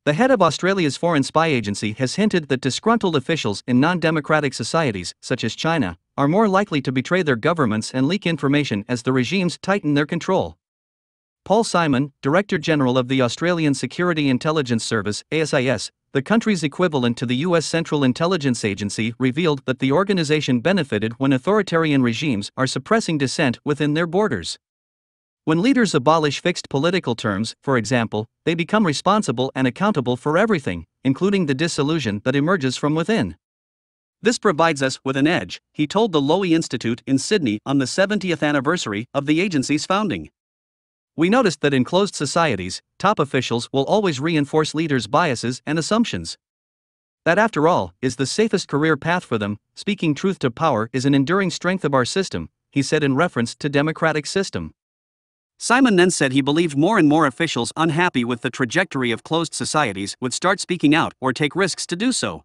The head of Australia's foreign spy agency has hinted that disgruntled officials in non-democratic societies, such as China, are more likely to betray their governments and leak information as the regimes tighten their control. Paul Simon, Director General of the Australian Security Intelligence Service, ASIS, the country's equivalent to the US Central Intelligence Agency, revealed that the organization benefited when authoritarian regimes are suppressing dissent within their borders. When leaders abolish fixed political terms, for example, they become responsible and accountable for everything, including the disillusion that emerges from within. This provides us with an edge, he told the Lowy Institute in Sydney on the 70th anniversary of the agency's founding. We noticed that in closed societies, top officials will always reinforce leaders' biases and assumptions. That, after all, is the safest career path for them. Speaking truth to power is an enduring strength of our system, he said in reference to democratic system. Simon then said he believed more and more officials unhappy with the trajectory of closed societies would start speaking out or take risks to do so.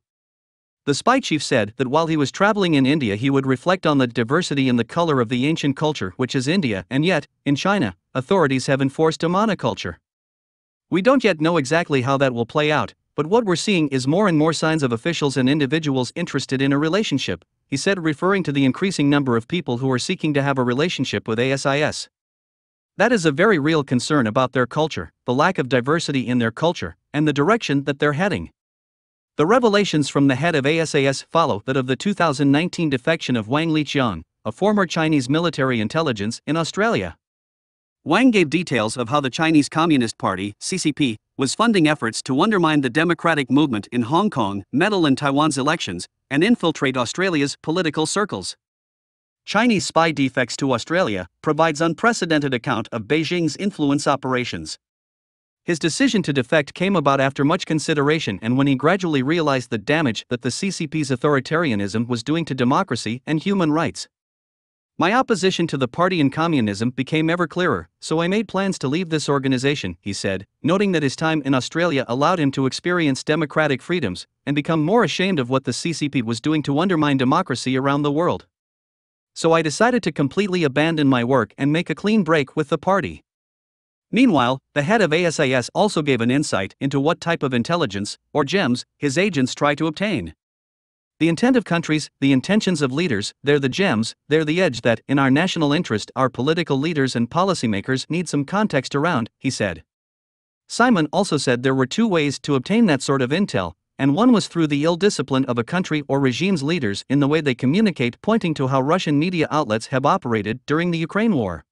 The spy chief said that while he was traveling in India he would reflect on the diversity in the color of the ancient culture which is India, and yet, in China, authorities have enforced a monoculture. We don't yet know exactly how that will play out, but what we're seeing is more and more signs of officials and individuals interested in a relationship, he said, referring to the increasing number of people who are seeking to have a relationship with ASIS. That is a very real concern about their culture, the lack of diversity in their culture, and the direction that they're heading. The revelations from the head of ASIS follow that of the 2019 defection of Wang Liqiang, a former Chinese military intelligence in Australia. Wang gave details of how the Chinese Communist Party, CCP, was funding efforts to undermine the democratic movement in Hong Kong, meddle in Taiwan's elections, and infiltrate Australia's political circles. Chinese spy defects to Australia provides unprecedented account of Beijing's influence operations. His decision to defect came about after much consideration and when he gradually realized the damage that the CCP's authoritarianism was doing to democracy and human rights. My opposition to the party and communism became ever clearer, so I made plans to leave this organization, he said, noting that his time in Australia allowed him to experience democratic freedoms and become more ashamed of what the CCP was doing to undermine democracy around the world. So I decided to completely abandon my work and make a clean break with the party. Meanwhile, the head of ASIS also gave an insight into what type of intelligence, or gems, his agents try to obtain. The intent of countries, the intentions of leaders, they're the gems, they're the edge that, in our national interest, our political leaders and policymakers need some context around, he said. Simon also said there were two ways to obtain that sort of intel, and one was through the ill discipline of a country or regime's leaders in the way they communicate, pointing to how Russian media outlets have operated during the Ukraine war.